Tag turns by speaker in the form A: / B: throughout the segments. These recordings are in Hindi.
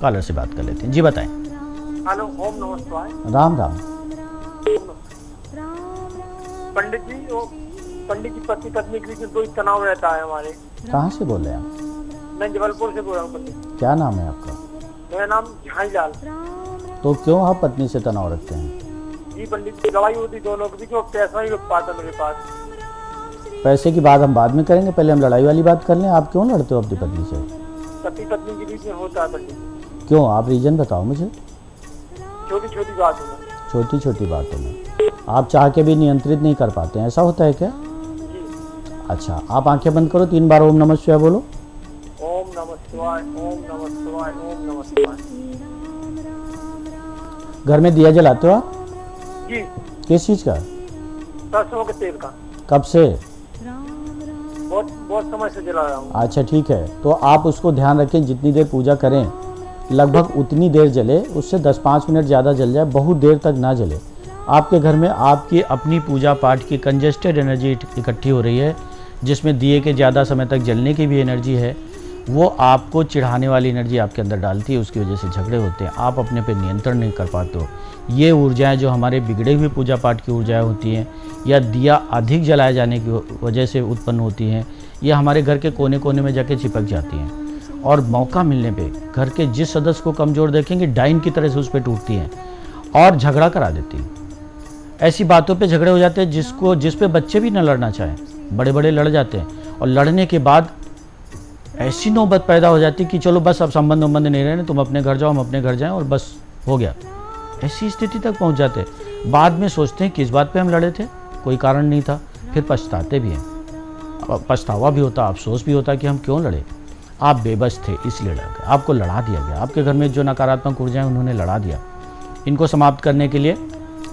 A: कॉलर से बात कर लेते हैं। जी बताएं।
B: हेलो, ओम नमस्कार।
A: राम राम।
B: पंडित जी पति पत्नी के बीच में कोई तनाव रहता है हमारे।
A: कहाँ से बोल रहे हैं आप?
B: मैं जबलपुर से बोल रहा हूँ पंडित।
A: क्या नाम है आपका?
B: मेरा नाम झाईलाल।
A: तो क्यों आप पत्नी से तनाव रखते हैं?
B: जी पंडित जी, लड़ाई होती दोनों के बीच में, पैसा ही रुक पाता मेरे पास।
A: पैसे की बात हम बाद में करेंगे, पहले हम लड़ाई वाली बात कर लें। आप क्यों लड़ते हो अपनी पत्नी से?
B: पति पत्नी के बीच में होता है पंडित जी।
A: क्यों? आप रीजन बताओ मुझे।
B: छोटी छोटी बातों में।
A: छोटी छोटी बातों में आप चाह के भी नियंत्रित नहीं कर पाते हैं, ऐसा होता है क्या?
B: जी।
A: अच्छा, आप आंखें बंद करो, 3 बार ओम नमः शिवाय बोलो।
B: ओम नमः शिवाय, ओम नमः शिवाय, ओम नमः शिवाय।
A: घर में दिया जलाते हो आप?
B: जी।
A: किस चीज़ का?
B: सरसों के तेल का।
A: कब से?
B: बहुत समय से जला रहा हूँ।
A: अच्छा ठीक है, तो आप उसको ध्यान रखें, जितनी देर पूजा करें लगभग उतनी देर जले, उससे 10-5 मिनट ज़्यादा जल जाए, बहुत देर तक ना जले। आपके घर में आपकी अपनी पूजा पाठ की कंजेस्टेड एनर्जी इकट्ठी हो रही है, जिसमें दिए के ज़्यादा समय तक जलने की भी एनर्जी है, वो आपको चिढ़ाने वाली एनर्जी आपके अंदर डालती है, उसकी वजह से झगड़े होते हैं, आप अपने पे नियंत्रण नहीं कर पाते हो। ये ऊर्जाएं जो हमारे बिगड़े हुए पूजा पाठ की ऊर्जाएं होती हैं, या दिया अधिक जलाए जाने की वजह से उत्पन्न होती हैं, ये हमारे घर के कोने कोने में जाके चिपक जाती हैं, और मौका मिलने पे घर के जिस सदस्य को कमज़ोर देखेंगे डाइन की तरह से उस पर टूटती हैं और झगड़ा करा देती हैं। ऐसी बातों पे झगड़े हो जाते हैं जिस पे बच्चे भी न लड़ना चाहें, बड़े बड़े लड़ जाते हैं, और लड़ने के बाद ऐसी नौबत पैदा हो जाती है कि चलो बस अब संबंध नहीं रहे, तुम अपने घर जाओ, हम अपने घर जाएं, और बस हो गया। ऐसी स्थिति तक पहुंच जाते हैं। बाद में सोचते हैं किस बात पे हम लड़े थे, कोई कारण नहीं था, फिर पछताते भी हैं। पछतावा भी होता, अफसोस भी होता कि हम क्यों लड़े। आप बेबस थे इसलिए लड़ गए, आपको लड़ा दिया गया, आपके घर में जो नकारात्मक ऊर्जाएं उन्होंने लड़ा दिया। इनको समाप्त करने के लिए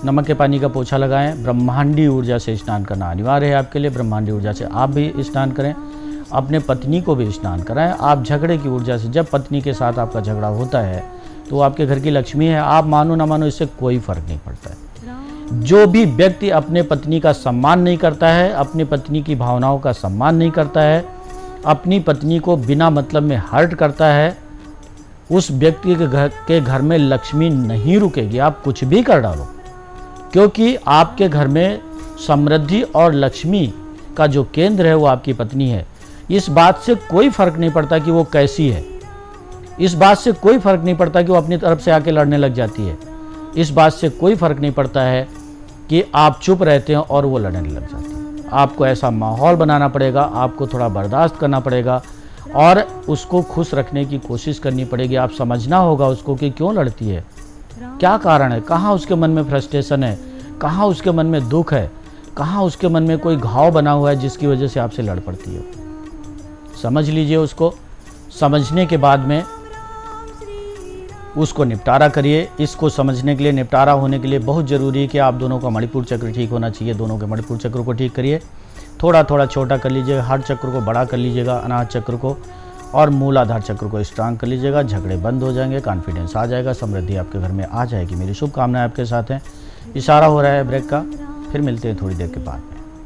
A: नमक के पानी का पोछा लगाएं। ब्रह्मांडी ऊर्जा से स्नान करना अनिवार्य है आपके लिए। ब्रह्मांडी ऊर्जा से आप भी स्नान करें, अपने पत्नी को भी स्नान कराएं। आप झगड़े की ऊर्जा से, जब पत्नी के साथ आपका झगड़ा होता है तो आपके घर की लक्ष्मी है, आप मानो ना मानो, इससे कोई फर्क नहीं पड़ता है। जो भी व्यक्ति अपने पत्नी का सम्मान नहीं करता है, अपनी पत्नी की भावनाओं का सम्मान नहीं करता है, अपनी पत्नी को बिना मतलब में हर्ट करता है, उस व्यक्ति के घर में लक्ष्मी नहीं रुकेगी। आप कुछ भी कर डालो, क्योंकि आपके घर में समृद्धि और लक्ष्मी का जो केंद्र है वो आपकी पत्नी है। इस बात से कोई फर्क नहीं पड़ता कि वो कैसी है, इस बात से कोई फर्क नहीं पड़ता कि वो अपनी तरफ से आके लड़ने लग जाती है, इस बात से कोई फर्क नहीं पड़ता है कि आप चुप रहते हैं और वो लड़ने लग जाती है। आपको ऐसा माहौल बनाना पड़ेगा, आपको थोड़ा बर्दाश्त करना पड़ेगा और उसको खुश रखने की कोशिश करनी पड़ेगी। आप समझना होगा उसको कि क्यों लड़ती है, क्या कारण है, कहाँ उसके मन में फ्रस्ट्रेशन है, कहाँ उसके मन में दुख है, कहाँ उसके मन में कोई घाव बना हुआ है जिसकी वजह से आपसे लड़ पड़ती है। समझ लीजिए उसको, समझने के बाद में उसको निपटारा करिए। इसको समझने के लिए, निपटारा होने के लिए बहुत ज़रूरी है कि आप दोनों का मणिपुर चक्र ठीक होना चाहिए। दोनों के मणिपुर चक्र को ठीक करिए, थोड़ा थोड़ा छोटा कर लीजिएगा, हार्ट चक्र को बड़ा कर लीजिएगा, अनाहत चक्र को, और मूलाधार चक्र को स्ट्रांग कर लीजिएगा। झगड़े बंद हो जाएंगे, कॉन्फिडेंस आ जाएगा, समृद्धि आपके घर में आ जाएगी। मेरी शुभकामनाएं आपके साथ हैं। इशारा हो रहा है ब्रेक का, फिर मिलते हैं थोड़ी देर के बाद।